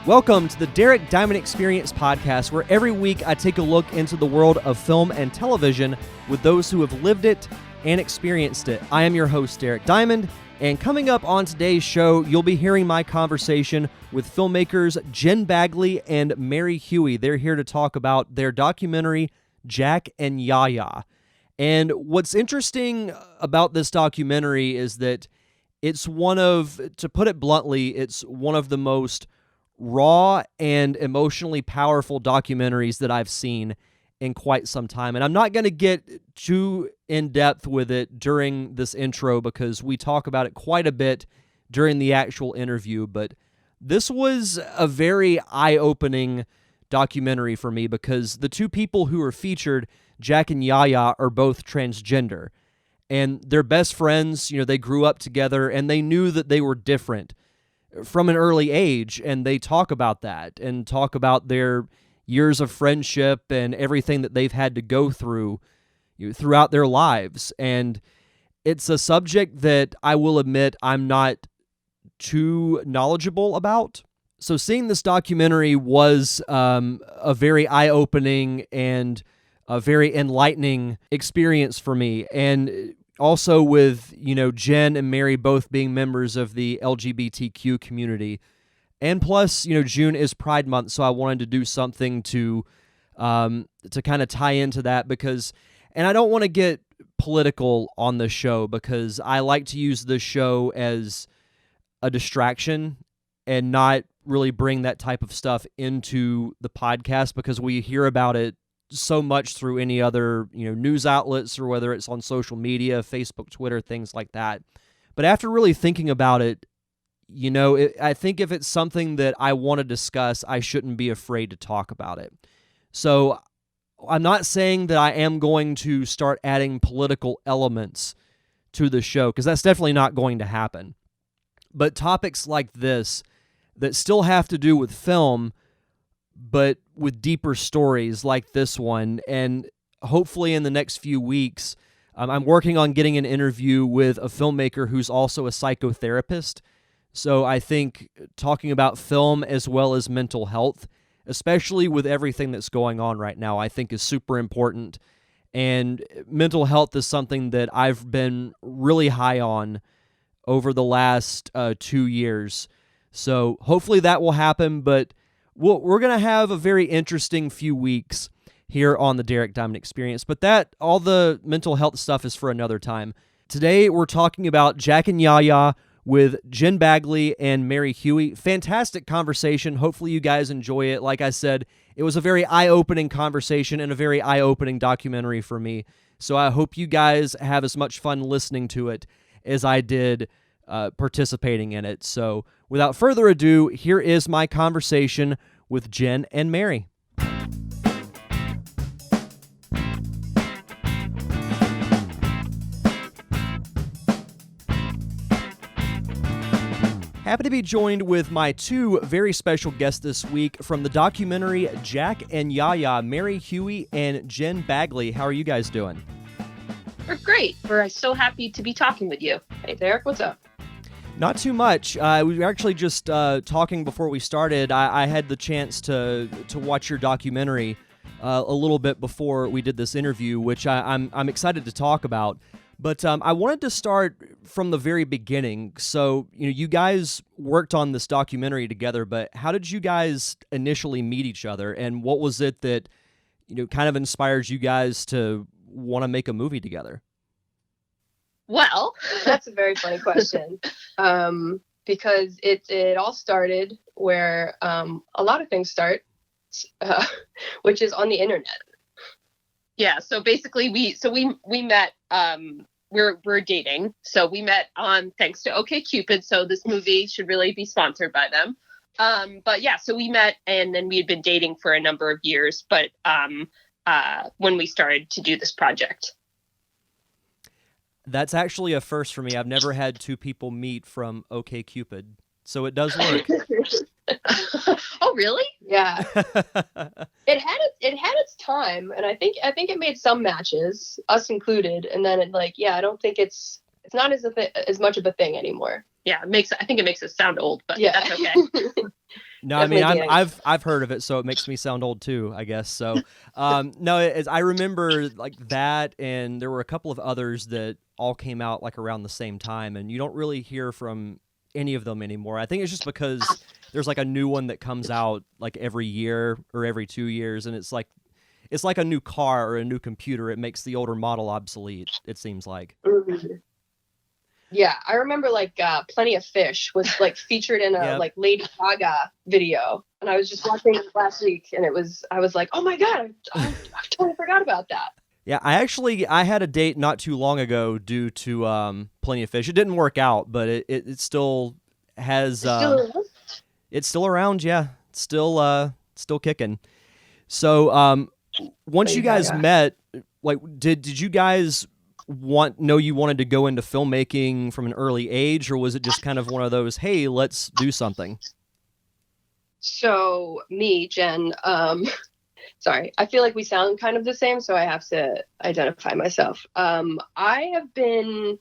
Welcome to the Derek Diamond Experience podcast, where every week I take a look into the world of film and television with those who have lived it and experienced it. I am your host, Derek Diamond, and coming up on today's show, you'll be hearing my conversation with filmmakers Jen Bagley and Mary Hewey. They're here to talk about their documentary, Jack and YaYa. And what's interesting about this documentary is that it's one of, to put it bluntly, it's one of the most raw and emotionally powerful documentaries that I've seen in quite some time. And I'm not going to get too in-depth with it during this intro because we talk about it quite a bit during the actual interview, but this was a very eye-opening documentary for me because the two people who are featured, Jack and YaYa, are both transgender. And they're best friends, they grew up together, and they knew that they were different from an early age, and they talk about that and talk about their years of friendship and everything that they've had to go through throughout their lives. And it's a subject that I will admit I'm not too knowledgeable about. So seeing this documentary was a very eye-opening and a very enlightening experience for me. And also with, Jen and Mary both being members of the LGBTQ community. And plus, June is Pride Month, so I wanted to do something to kind of tie into that because, and I don't want to get political on the show because I like to use this show as a distraction and not really bring that type of stuff into the podcast because we hear about it so much through any other, news outlets or whether it's on social media, Facebook, Twitter, things like that. But after really thinking about it, I think if it's something that I want to discuss, I shouldn't be afraid to talk about it. So I'm not saying that I am going to start adding political elements to the show because that's definitely not going to happen. But topics like this that still have to do with film, but with deeper stories like this one. And hopefully in the next few weeks, I'm working on getting an interview with a filmmaker who's also a psychotherapist. So I think talking about film as well as mental health, especially with everything that's going on right now, I think is super important. And mental health is something that I've been really high on over the last 2 years. So hopefully that will happen, but we're going to have a very interesting few weeks here on the Derek Diamond Experience, but all the mental health stuff is for another time. Today, we're talking about Jack and YaYa with Jen Bagley and Mary Hewey. Fantastic conversation. Hopefully you guys enjoy it. Like I said, it was a very eye-opening conversation and a very eye-opening documentary for me. So I hope you guys have as much fun listening to it as I did participating in it. So without further ado, here is my conversation with Jen and Mary. Happy to be joined with my two very special guests this week from the documentary Jack and YaYa, Mary Hewey and Jen Bagley. How are you guys doing? We're great. We're so happy to be talking with you. Hey, Derek, what's up? Not too much. We were actually just talking before we started. I had the chance to watch your documentary a little bit before we did this interview, which I'm excited to talk about. But I wanted to start from the very beginning. So, you guys worked on this documentary together, but how did you guys initially meet each other? And what was it that, kind of inspired you guys to want to make a movie together? Well, that's a very funny question. Because it all started where a lot of things start, which is on the internet. Yeah. So basically, we met. We're dating. So we met on thanks to OkCupid. So this movie should really be sponsored by them. But yeah, so we met and then we had been dating for a number of years. But when we started to do this project. That's actually a first for me. I've never had two people meet from OkCupid, so it does work. Oh, really? Yeah. It had its time, and I think it made some matches, us included, and then I don't think it's not as much of a thing anymore. Yeah, I think it makes us sound old, but yeah. That's okay. No, I mean I've heard of it, so it makes me sound old too, I guess. So, no, I remember like that, and there were a couple of others that all came out like around the same time, and you don't really hear from any of them anymore. I think it's just because there's like a new one that comes out like every year or every 2 years, and it's like a new car or a new computer. It makes the older model obsolete, it seems like. Mm-hmm. Yeah, I remember like Plenty of Fish was like featured in a like Lady Gaga video, and I was just watching it last week, and I was like, oh my god, I totally forgot about that. Yeah, I had a date not too long ago due to Plenty of Fish. It didn't work out, but it still has. It's still around. Yeah, it's still kicking. So once you guys met, like, did you guys know you wanted to go into filmmaking from an early age, or was it just kind of one of those, hey, let's do something? So me, Jen, sorry, I feel like we sound kind of the same, so I have to identify myself. I have been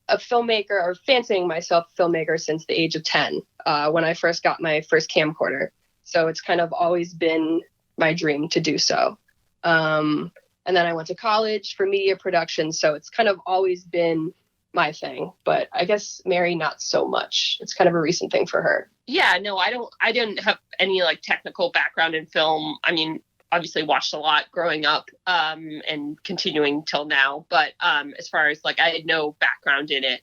a filmmaker, or fancying myself a filmmaker, since the age of 10, when I first got my first camcorder. So it's kind of always been my dream to do so. And then I went to college for media production, so it's kind of always been my thing. But I guess Mary, not so much. It's kind of a recent thing for her. Yeah, no, I didn't have any like technical background in film. I mean, obviously watched a lot growing up, and continuing till now. But as far as like, I had no background in it,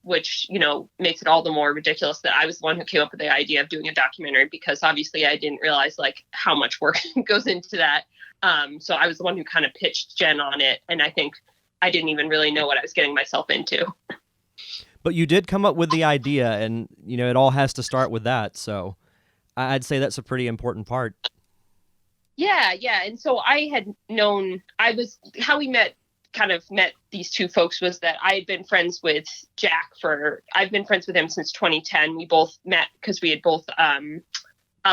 which, you know, makes it all the more ridiculous that I was the one who came up with the idea of doing a documentary, because obviously I didn't realize like how much work goes into that. So I was the one who kind of pitched Jen on it, and I think I didn't even really know what I was getting myself into. But you did come up with the idea, and, you know, it all has to start with that. So I'd say that's a pretty important part. Yeah. And so I had known, how we met these two folks was that I had been friends with Jack I've been friends with him since 2010. We both met because we had both,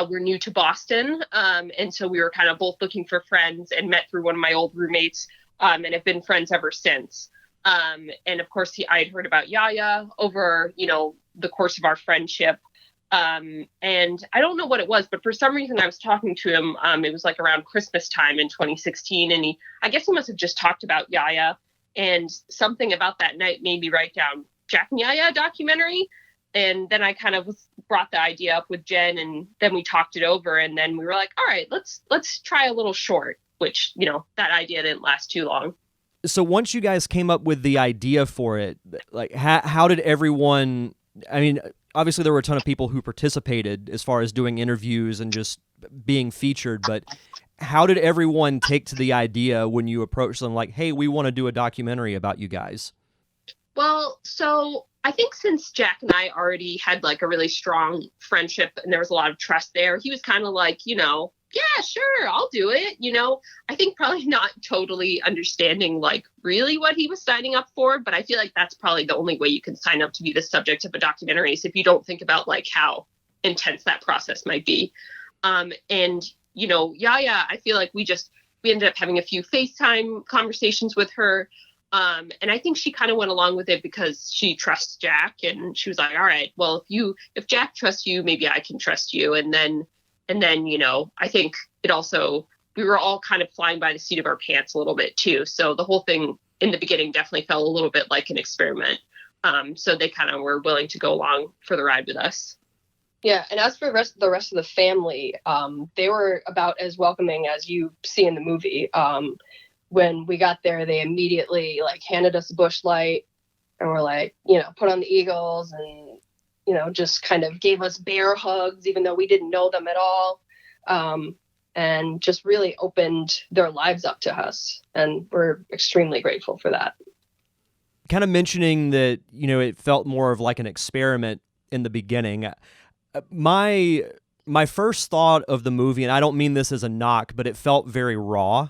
we're new to Boston. And so we were kind of both looking for friends, and met through one of my old roommates, and have been friends ever since. And of course I'd heard about YaYa over, you know, the course of our friendship. And I don't know what it was, but for some reason I was talking to him. It was like around Christmas time in 2016. And I guess he must have just talked about YaYa, and something about that night made me write down Jack and YaYa documentary. And then I kind of brought the idea up with Jen, and then we talked it over, and then we were like, all right, let's try a little short, which, you know, that idea didn't last too long. So once you guys came up with the idea for it, like how did everyone, I mean, obviously there were a ton of people who participated as far as doing interviews and just being featured, but how did everyone take to the idea when you approached them like, hey, we want to do a documentary about you guys? Well, so I think since Jack and I already had like a really strong friendship and there was a lot of trust there, he was kind of like, you know, yeah, sure, I'll do it. You know, I think probably not totally understanding like really what he was signing up for, but I feel like that's probably the only way you can sign up to be the subject of a documentary is if you don't think about like how intense that process might be. And, you know, YaYa, I feel like we ended up having a few FaceTime conversations with her. And I think she kind of went along with it because she trusts Jack, and she was like, all right, well, if Jack trusts you, maybe I can trust you. And then, you know, I think we were all kind of flying by the seat of our pants a little bit too. So the whole thing in the beginning definitely felt a little bit like an experiment. So they kind of were willing to go along for the ride with us. Yeah, and as for the rest of the family, they were about as welcoming as you see in the movie. When we got there, they immediately like handed us a Busch Light, and were like, you know, put on the Eagles, and, you know, just kind of gave us bear hugs, even though we didn't know them at all, and just really opened their lives up to us, and we're extremely grateful for that. Kind of mentioning that, you know, it felt more of like an experiment in the beginning. My first thought of the movie, and I don't mean this as a knock, but it felt very raw.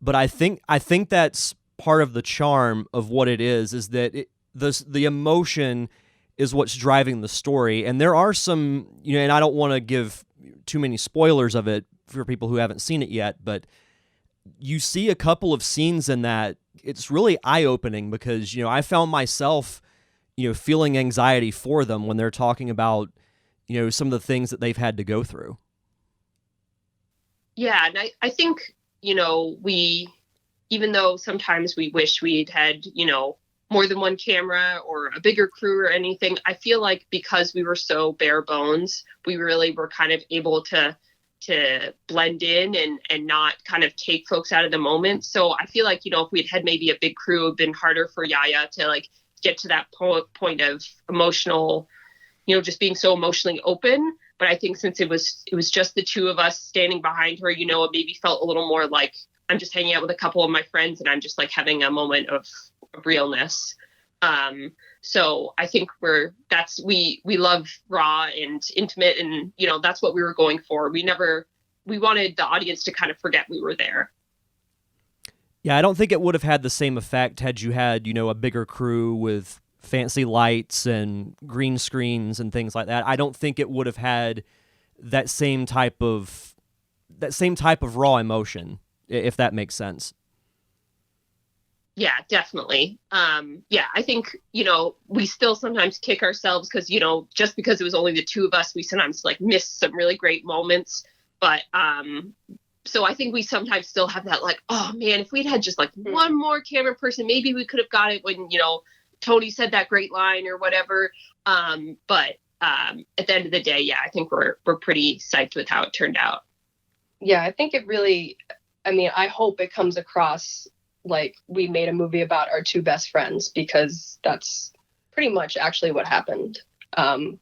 But I think that's part of the charm of what it is that the emotion is what's driving the story. And there are some, you know, and I don't want to give too many spoilers of it for people who haven't seen it yet, but you see a couple of scenes in that. It's really eye-opening because, you know, I found myself, you know, feeling anxiety for them when they're talking about, some of the things that they've had to go through. Yeah, and I think, even though sometimes we wish we'd had, more than one camera or a bigger crew or anything, I feel like because we were so bare bones, we really were kind of able to blend in and not kind of take folks out of the moment. So I feel like, if we'd had maybe a big crew, it would have been harder for YaYa to like get to that point of emotional, just being so emotionally open. But I think since it was just the two of us standing behind her, it maybe felt a little more like I'm just hanging out with a couple of my friends and I'm just like having a moment of realness. So I think we love raw and intimate, and that's what we were going for. We wanted the audience to kind of forget we were there. Yeah, I don't think it would have had the same effect had you had, a bigger crew with fancy lights and green screens and things like that. I don't think it would have had that same type of raw emotion, if that makes sense. Yeah, definitely. I think, we still sometimes kick ourselves because, just because it was only the two of us, we sometimes like miss some really great moments. But so I think we sometimes still have that like, oh man, if we'd had just like one more camera person, maybe we could have got it when, Tony said that great line or whatever. But at the end of the day, yeah, I think we're pretty psyched with how it turned out. Yeah, I think it really, I hope it comes across like we made a movie about our two best friends, because that's pretty much actually what happened.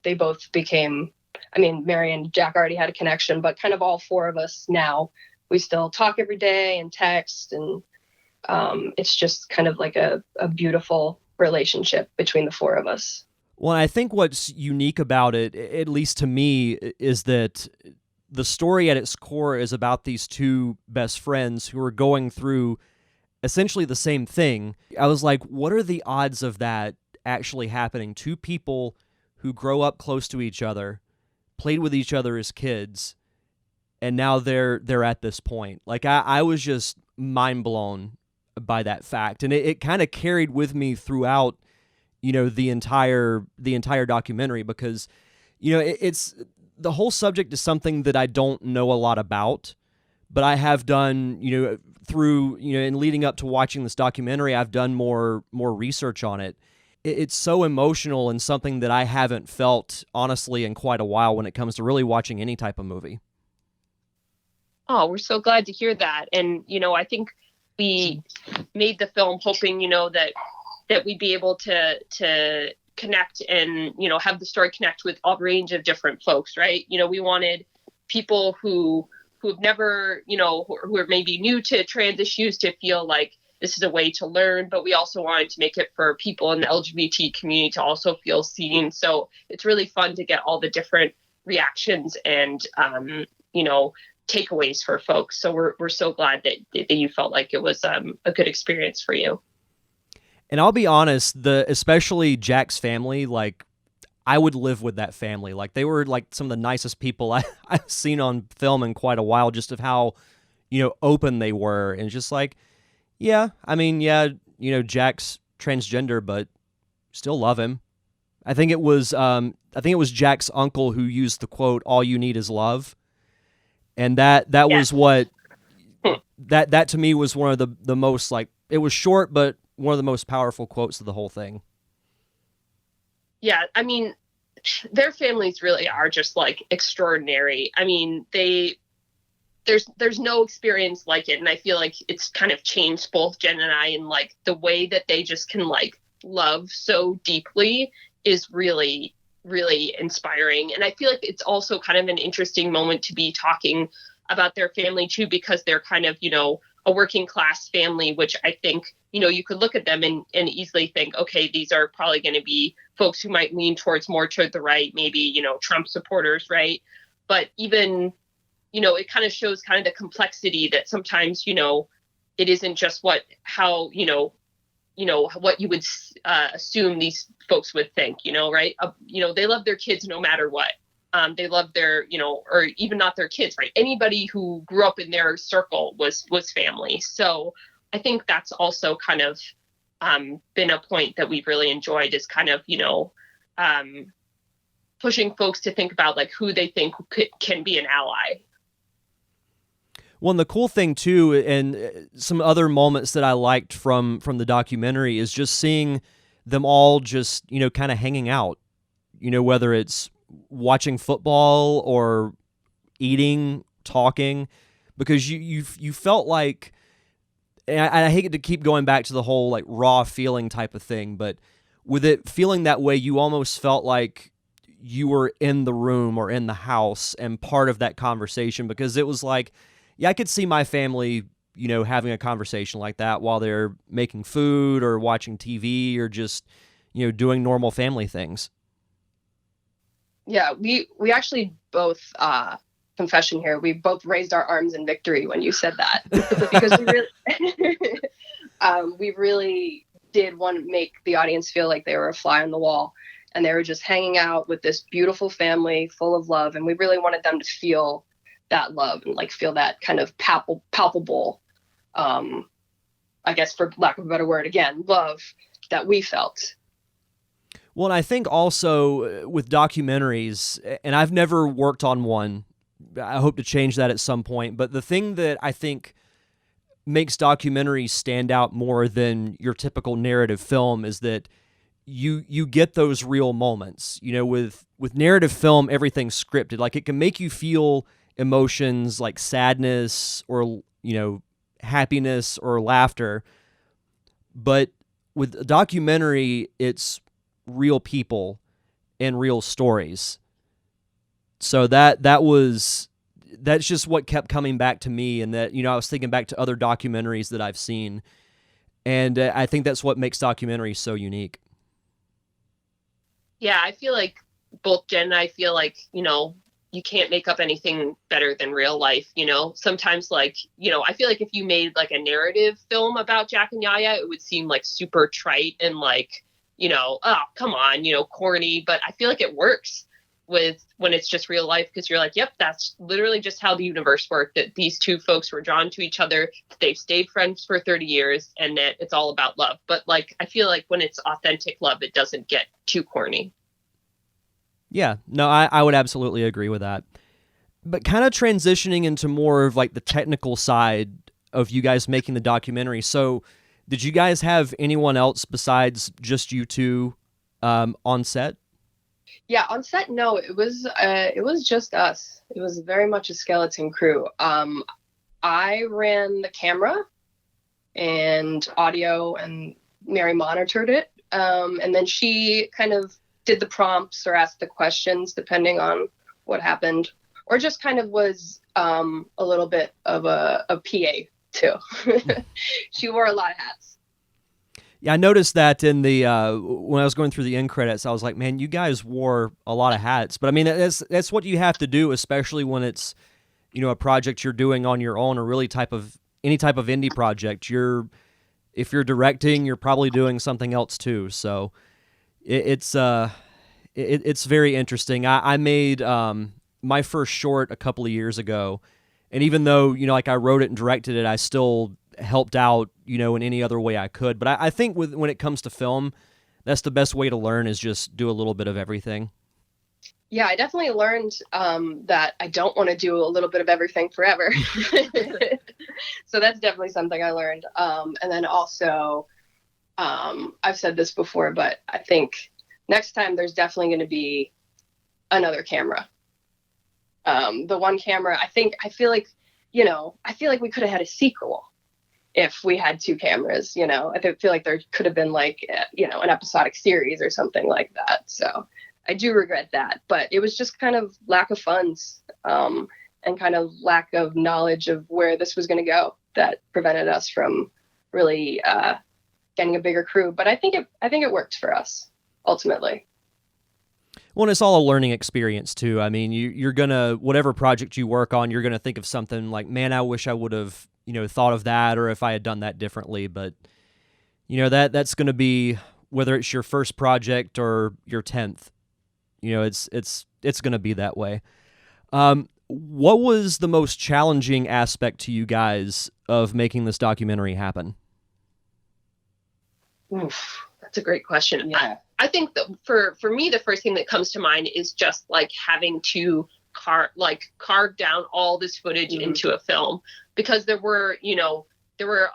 They both became, Mary and Jack already had a connection, but kind of all four of us now, we still talk every day and text, and it's just kind of like a beautiful relationship between the four of us. Well, I think what's unique about it, at least to me, is that the story at its core is about these two best friends who are going through essentially the same thing. I was like, what are the odds of that actually happening? Two people who grow up close to each other, played with each other as kids, and now they're at this point. Like I was just mind blown by that fact, and it kind of carried with me throughout, the entire documentary, because, it's the whole subject is something that I don't know a lot about, but I have done, through, in leading up to watching this documentary, I've done more research on it. It's so emotional and something that I haven't felt, honestly, in quite a while when it comes to really watching any type of movie. Oh, we're so glad to hear that. And, I think we made the film hoping, that we'd be able to connect and, have the story connect with a range of different folks, right? We wanted people who have never, who are maybe new to trans issues to feel like this is a way to learn, but we also wanted to make it for people in the LGBT community to also feel seen. So it's really fun to get all the different reactions and, takeaways for folks. So we're so glad that you felt like it was a good experience for you. And I'll be honest, especially Jack's family, like I would live with that family. Like they were like some of the nicest people I've seen on film in quite a while, just of how, open they were. And just like, yeah, Jack's transgender, but still love him. I think it was Jack's uncle who used the quote, "All you need is love." And that was what, that to me was one of the most, like, it was short, but one of the most powerful quotes of the whole thing. Yeah, their families really are just like extraordinary. There's no experience like it, and I feel like it's kind of changed both Jen and I, and like the way that they just can like love so deeply is really, really inspiring. And I feel like it's also kind of an interesting moment to be talking about their family too, because they're kind of, a working class family, which I think, you could look at them and easily think, okay, these are probably going to be folks who might lean more toward the right, maybe, Trump supporters, right? But even, it kind of shows kind of the complexity that sometimes, it isn't just what you would assume these folks would think, right? They love their kids no matter what. They love their, or even not their kids, right? Anybody who grew up in their circle was family. So I think that's also kind of been a point that we've really enjoyed, is kind of, pushing folks to think about like who they think can be an ally. Well, and the cool thing too, and some other moments that I liked from the documentary is just seeing them all just, kind of hanging out, whether it's watching football or eating, talking, because you felt like, and I hate to keep going back to the whole like raw feeling type of thing, but with it feeling that way, you almost felt like you were in the room or in the house and part of that conversation, because it was like, yeah, I could see my family, having a conversation like that while they're making food or watching TV or just, doing normal family things. Yeah, we actually both, confession here, we both raised our arms in victory when you said that, because we really did want to make the audience feel like they were a fly on the wall, and they were just hanging out with this beautiful family full of love, and we really wanted them to feel that love and like feel that kind of palpable, I guess for lack of a better word, again, love that we felt. Well, and I think also with documentaries, and I've never worked on one, I hope to change that at some point, but the thing that I think makes documentaries stand out more than your typical narrative film is that you get those real moments. With narrative film, everything's scripted. Like, it can make you feel emotions like sadness or, happiness or laughter. But with a documentary, it's real people and real stories. So that's just what kept coming back to me. And that, I was thinking back to other documentaries that I've seen. And I think that's what makes documentaries so unique. Yeah, I feel like both Jen and I feel like, you can't make up anything better than real life, sometimes like, I feel like if you made like a narrative film about Jack and YaYa, it would seem like super trite and like, oh, come on, corny, but I feel like it works when it's just real life, because you're like, yep, that's literally just how the universe worked, that these two folks were drawn to each other, they've stayed friends for 30 years, and that it's all about love. But like, I feel like when it's authentic love, it doesn't get too corny. Yeah, no, I would absolutely agree with that. But kind of transitioning into more of like the technical side of you guys making the documentary. So did you guys have anyone else besides just you two on set? Yeah, on set, no, it was just us. It was very much a skeleton crew. I ran the camera and audio, and Mary monitored it. And then she kind of did the prompts or asked the questions depending on what happened, or just kind of was a little bit of a PA too. She wore a lot of hats. Yeah, I noticed that in the when I was going through the end credits, I was like, man, you guys wore a lot of hats. But I mean, that's what you have to do, especially when it's, a project you're doing on your own, or really any type of indie project. If you're directing, you're probably doing something else too. So it's very interesting. I made my first short a couple of years ago, and even though like I wrote it and directed it, I still helped out in any other way I could. But I think when it comes to film, that's the best way to learn, is just do a little bit of everything. Yeah, I definitely learned that I don't want to do a little bit of everything forever. So that's definitely something I learned. And then also, I've said this before, but I think next time there's definitely going to be another camera. The one camera, I feel like we could have had a sequel if we had two cameras. I feel like there could have been like, an episodic series or something like that. So I do regret that, but it was just kind of lack of funds, and kind of lack of knowledge of where this was going to go that prevented us from really getting a bigger crew. But I think it worked for us ultimately. Well, and it's all a learning experience too. I mean, you're gonna, whatever project you work on, you're gonna think of something like, man, I wish I would have, thought of that, or if I had done that differently. But that's gonna be, whether it's your first project or your 10th, it's gonna be that way. What was the most challenging aspect to you guys of making this documentary happen? Oof, that's a great question. Yeah. I think that for me, the first thing that comes to mind is just like having to carve down all this footage into a film, because there were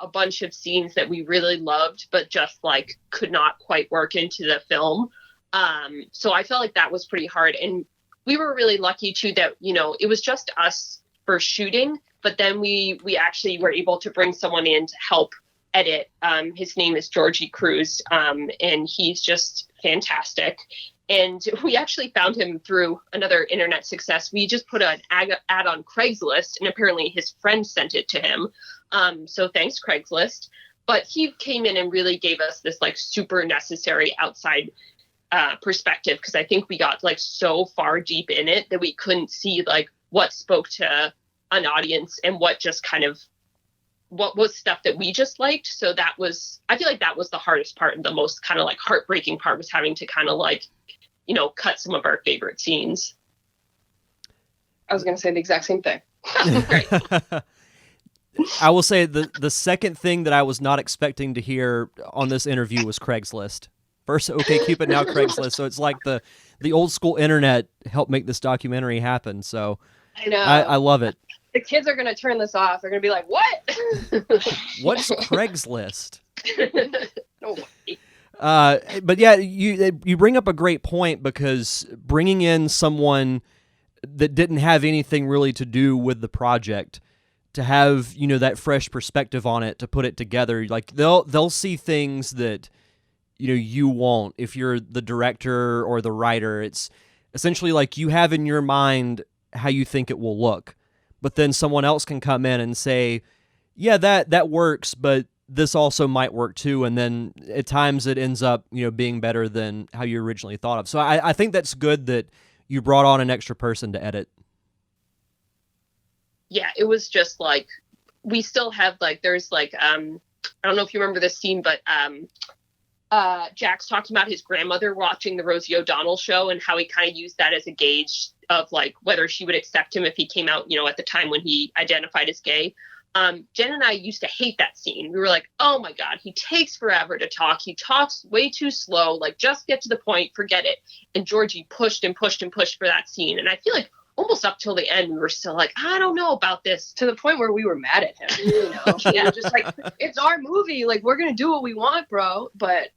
a bunch of scenes that we really loved, but just like could not quite work into the film. So I felt like that was pretty hard. And we were really lucky too that, it was just us for shooting, but then we actually were able to bring someone in to help edit. His name is Georgie Cruz, and he's just fantastic. And we actually found him through another internet success. We just put an ad on Craigslist, and apparently his friend sent it to him. So thanks, Craigslist. But he came in and really gave us this like super necessary outside perspective, because I think we got like so far deep in it that we couldn't see like what spoke to an audience and what just kind of what was stuff that we just liked. So I feel like that was the hardest part, and the most kind of like heartbreaking part was having to kind of like, cut some of our favorite scenes. I was going to say the exact same thing. Great. I will say the second thing that I was not expecting to hear on this interview was Craigslist. First, OkCupid, now Craigslist. So it's like the old school internet helped make this documentary happen. So I know. I love it. The kids are going to turn this off. They're going to be like, what? What's Craigslist? No way. But yeah, you bring up a great point, because bringing in someone that didn't have anything really to do with the project to have, that fresh perspective on it, to put it together, like they'll see things that, you won't if you're the director or the writer. It's essentially like you have in your mind how you think it will look, but then someone else can come in and say, yeah, that works, but this also might work too. And then at times it ends up, being better than how you originally thought of. So I think that's good that you brought on an extra person to edit. Yeah, it was just like, we still have like, there's like, I don't know if you remember this scene, but Jack's talking about his grandmother watching the Rosie O'Donnell show and how he kind of used that as a gauge of like whether she would accept him if he came out, at the time when he identified as gay. Jen and I used to hate that scene. We were like, oh my God, he takes forever to talk. He talks way too slow. Like, just get to the point, forget it. And Georgie pushed and pushed and pushed for that scene. And I feel like almost up till the end, we were still like, I don't know about this. To the point where we were mad at him, Yeah, just like, it's our movie. Like, we're going to do what we want, bro. But,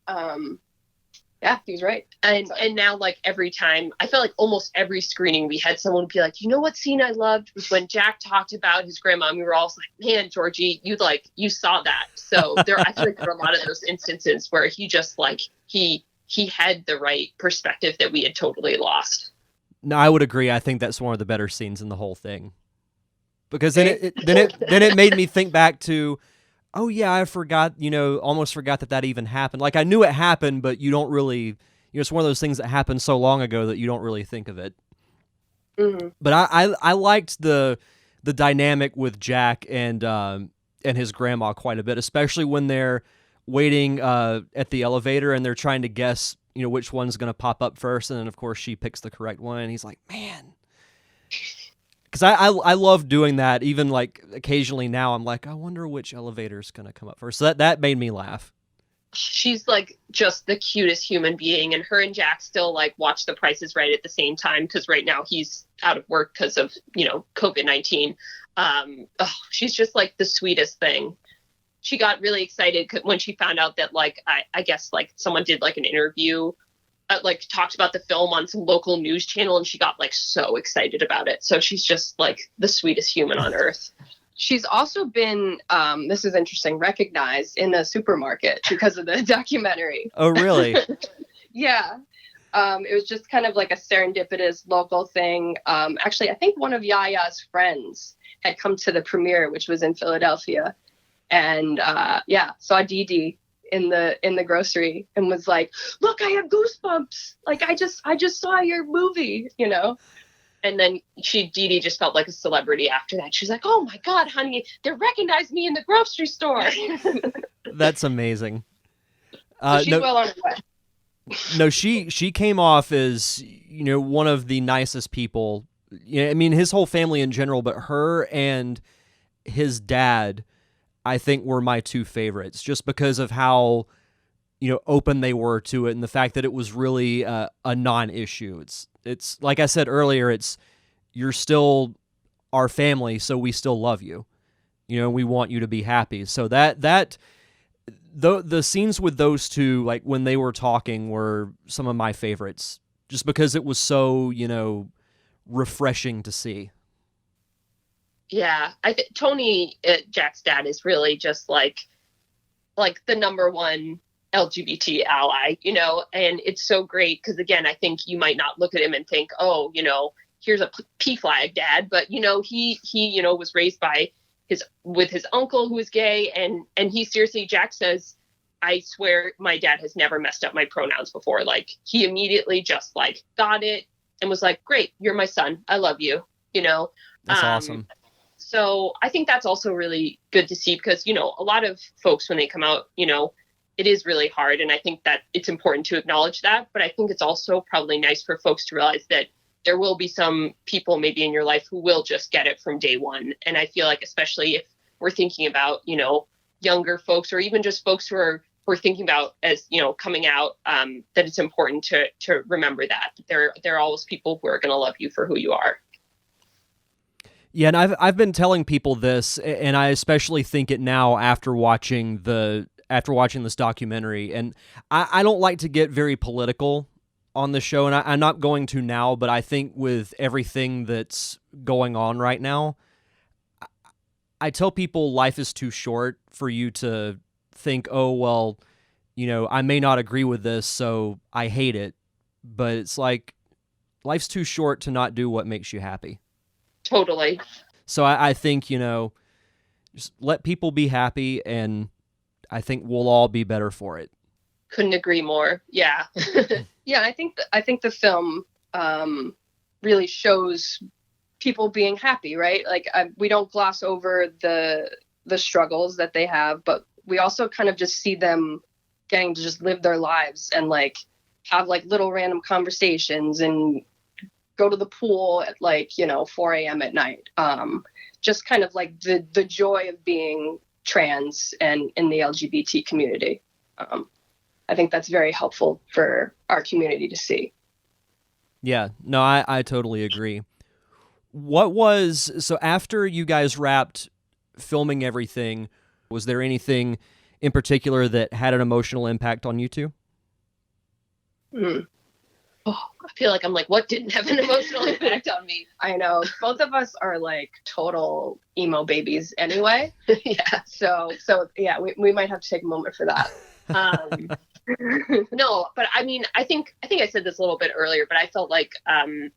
yeah, he was right. And now, like, every time, I felt like almost every screening we had someone be like, what scene I loved was when Jack talked about his grandma. And we were all like, man, Georgie, you saw that. So I feel like there were a lot of those instances where he just like, he had the right perspective that we had totally lost. No, I would agree. I think that's one of the better scenes in the whole thing, because then it made me think back to, oh yeah, I forgot, almost forgot that even happened. Like, I knew it happened, but you don't really, it's one of those things that happened so long ago that you don't really think of it. Mm-hmm. But I liked the dynamic with Jack and his grandma quite a bit, especially when they're waiting at the elevator and they're trying to guess, which one's going to pop up first. And then, of course, she picks the correct one. And he's like, man. Because I love doing that. Even, like, occasionally now, I'm like, I wonder which elevator's going to come up first. So that made me laugh. She's, like, just the cutest human being. And her and Jack still, like, watch The Price is Right at the same time. Because right now he's out of work because of, COVID-19. She's just, like, the sweetest thing. She got really excited when she found out that, like, I guess, like, someone did, like, an interview, like, talked about the film on some local news channel, and she got, like, so excited about it. So she's just, like, the sweetest human on earth. She's also been, this is interesting, recognized in a supermarket because of the documentary. Oh, really? Yeah. It was just kind of like a serendipitous local thing. Actually, I think one of YaYa's friends had come to the premiere, which was in Philadelphia. And saw Dee Dee in the grocery and was like, look, I have goosebumps. Like, I just saw your movie, And then Dee Dee just felt like a celebrity after that. She's like, oh my God, honey, they recognized me in the grocery store. That's amazing. She's well on her way. No, she came off as, one of the nicest people. I mean, his whole family in general, but her and his dad, I think, were my two favorites, just because of how open they were to it, and the fact that it was really a non-issue. It's like I said earlier, you're still our family, so we still love you. We want you to be happy. So the scenes with those two, like when they were talking, were some of my favorites, just because it was so, refreshing to see. Yeah, Tony, Jack's dad, is really just like the number one LGBT ally, and it's so great because, again, I think you might not look at him and think, oh, here's a P flag dad, but he was raised with his uncle who is gay, and he seriously, Jack says, I swear my dad has never messed up my pronouns before. Like, he immediately just like got it and was like, great, you're my son, I love you. That's awesome. So I think that's also really good to see because, a lot of folks, when they come out, it is really hard. And I think that it's important to acknowledge that. But I think it's also probably nice for folks to realize that there will be some people maybe in your life who will just get it from day one. And I feel like, especially if we're thinking about, younger folks, or even just folks who are thinking about as, coming out, that it's important to remember that there are always people who are going to love you for who you are. Yeah, and I've been telling people this, and I especially think it now after watching this documentary. And I don't like to get very political on the show, and I'm not going to now, but I think with everything that's going on right now, I tell people life is too short for you to think, oh, well, I may not agree with this, so I hate it. But it's like, life's too short to not do what makes you happy. Totally. So I think, just let people be happy, and I think we'll all be better for it. Couldn't agree more. Yeah. Yeah, I think the film really shows people being happy, right? Like, we don't gloss over the struggles that they have, but we also kind of just see them getting to just live their lives and like have like little random conversations and go to the pool at 4 a.m. at night. Just kind of like the joy of being trans and in the LGBT community. I think that's very helpful for our community to see. Yeah, no, I totally agree. So after you guys wrapped filming everything, was there anything in particular that had an emotional impact on you two? Oh, I feel like I'm like, what didn't have an emotional impact on me? I know. Both of us are like total emo babies anyway. Yeah. So yeah, we might have to take a moment for that. No, but I mean, I think I said this a little bit earlier, but I felt like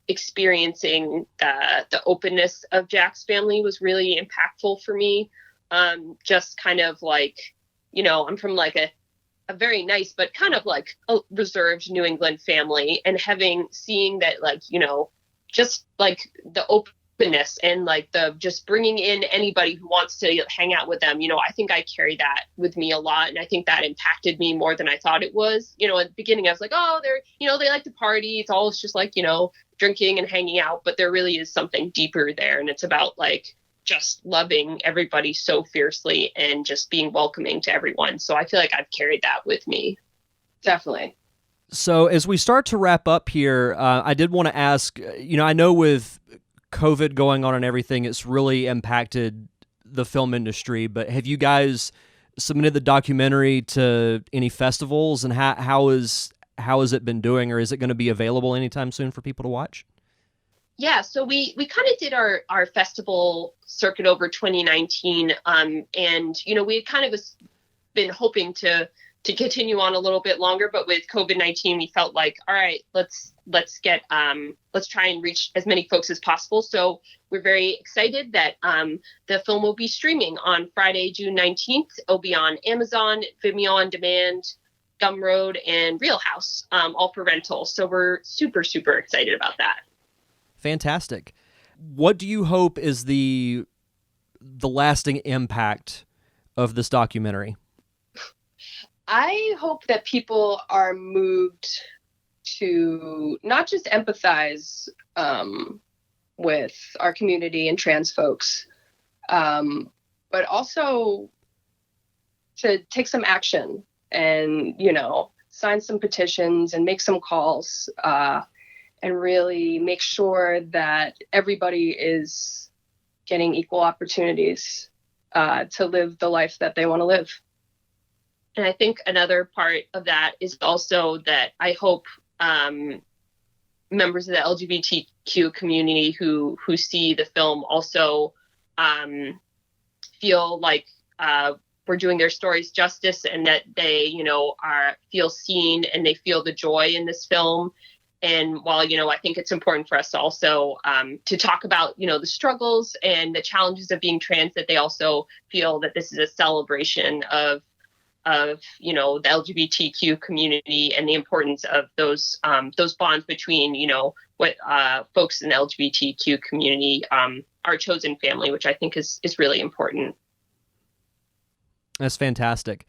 experiencing the openness of Jack's family was really impactful for me. Just kind of like, I'm from like a very nice, but kind of like a reserved New England family, and seeing that, like, just like the openness and like the just bringing in anybody who wants to hang out with them. I think I carry that with me a lot. And I think that impacted me more than I thought it was. At the beginning, I was like, oh, they're, they like to party. It's always just like, drinking and hanging out. But there really is something deeper there. And it's about like just loving everybody so fiercely and just being welcoming to everyone. So I feel like I've carried that with me. Definitely. So as we start to wrap up here, I did want to ask, I know with COVID going on and everything, it's really impacted the film industry, but have you guys submitted the documentary to any festivals, and how has it been doing, or is it going to be available anytime soon for people to watch? Yeah, so we kind of did our festival circuit over 2019, and we had kind of been hoping to continue on a little bit longer, but with COVID-19, we felt like, all right, let's try and reach as many folks as possible. So we're very excited that the film will be streaming on Friday, June 19th. It'll be on Amazon, Vimeo on Demand, Gumroad, and Real House, all for rental. So we're super, super excited about that. Fantastic. What do you hope is the lasting impact of this documentary? I hope that people are moved to not just empathize with our community and trans folks, but also to take some action and, sign some petitions and make some calls, and really make sure that everybody is getting equal opportunities to live the life that they want to live. And I think another part of that is also that I hope members of the LGBTQ community who see the film also feel like we're doing their stories justice, and that they, feel seen and they feel the joy in this film. And while, I think it's important for us to also to talk about, the struggles and the challenges of being trans, that they also feel that this is a celebration of the LGBTQ community and the importance of those bonds between, what folks in the LGBTQ community, our chosen family, which I think is really important. That's fantastic.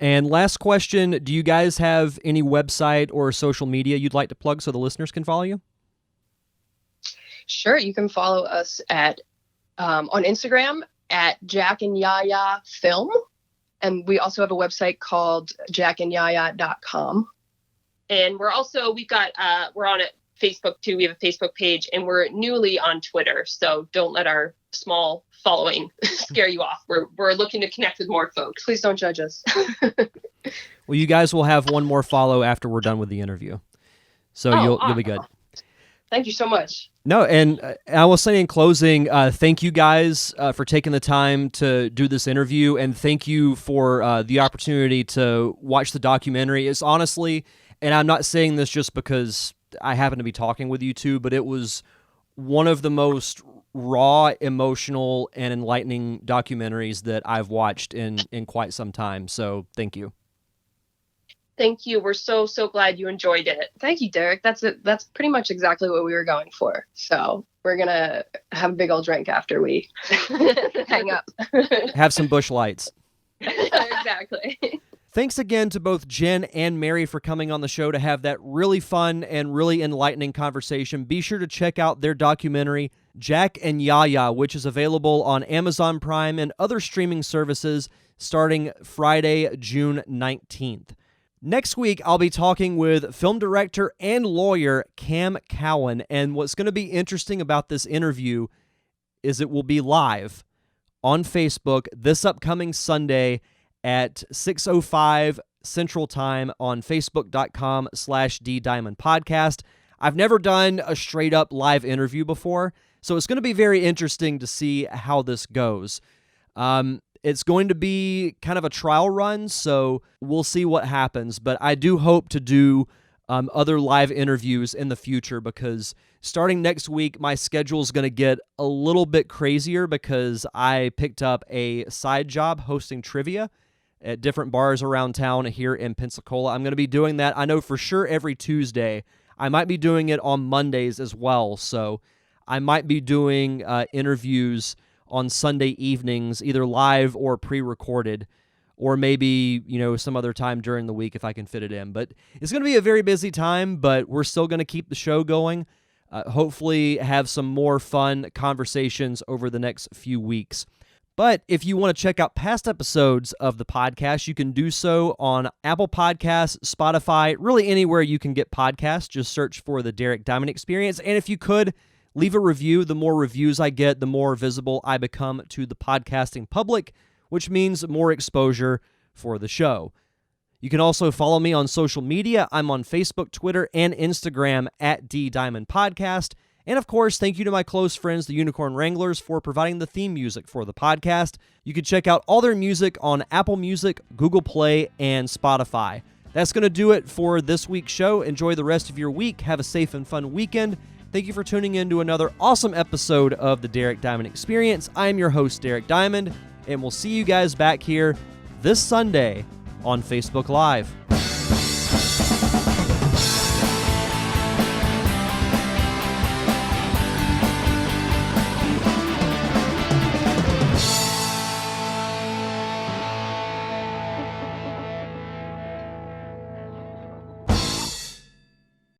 And last question, do you guys have any website or social media you'd like to plug so the listeners can follow you? Sure. You can follow us at on Instagram at Jack and YaYa Film. And we also have a website called jackandyaya.com. And we're on Facebook too. We have a Facebook page, and we're newly on Twitter. So don't let our small following scare you off. We're looking to connect with more folks. Please don't judge us. Well, you guys will have one more follow after we're done with the interview. So you'll be good. Thank you so much. No, and I will say in closing, thank you guys for taking the time to do this interview, and thank you for the opportunity to watch the documentary. It's honestly, and I'm not saying this just because I happen to be talking with you two, but it was one of the most raw, emotional, and enlightening documentaries that I've watched in quite some time. So thank you. Thank you. We're so glad you enjoyed it. Thank you, Derek. That's pretty much exactly what we were going for. So we're going to have a big old drink after we hang up. Have some Busch Lights. Exactly. Thanks again to both Jen and Mary for coming on the show to have that really fun and really enlightening conversation. Be sure to check out their documentary, Jack and YaYa, which is available on Amazon Prime and other streaming services starting Friday, June 19th. Next week, I'll be talking with film director and lawyer Cam Cowan, and what's going to be interesting about this interview is it will be live on Facebook this upcoming Sunday at 6:05 Central Time on Facebook.com/DDiamondPodcast. I've never done a straight-up live interview before, so it's going to be very interesting to see how this goes. It's going to be kind of a trial run, so we'll see what happens. But I do hope to do other live interviews in the future, because starting next week, my schedule is going to get a little bit crazier because I picked up a side job hosting trivia at different bars around town here in Pensacola. I'm going to be doing that, I know for sure, every Tuesday. I might be doing it on Mondays as well, so I might be doing interviews on Sunday evenings, either live or pre-recorded, or maybe, some other time during the week if I can fit it in. But it's going to be a very busy time, but we're still going to keep the show going. Hopefully have some more fun conversations over the next few weeks. But if you want to check out past episodes of the podcast, you can do so on Apple Podcasts, Spotify, really anywhere you can get podcasts. Just search for The Derek Diamond Experience. And if you could, leave a review. The more reviews I get, the more visible I become to the podcasting public, which means more exposure for the show. You can also follow me on social media. I'm on Facebook, Twitter, and Instagram at DDiamondPodcast. And of course, thank you to my close friends, the Unicorn Wranglers, for providing the theme music for the podcast. You can check out all their music on Apple Music, Google Play, and Spotify. That's going to do it for this week's show. Enjoy the rest of your week. Have a safe and fun weekend. Thank you for tuning in to another awesome episode of the Derek Diamond Experience. I'm your host, Derek Diamond, and we'll see you guys back here this Sunday on Facebook Live.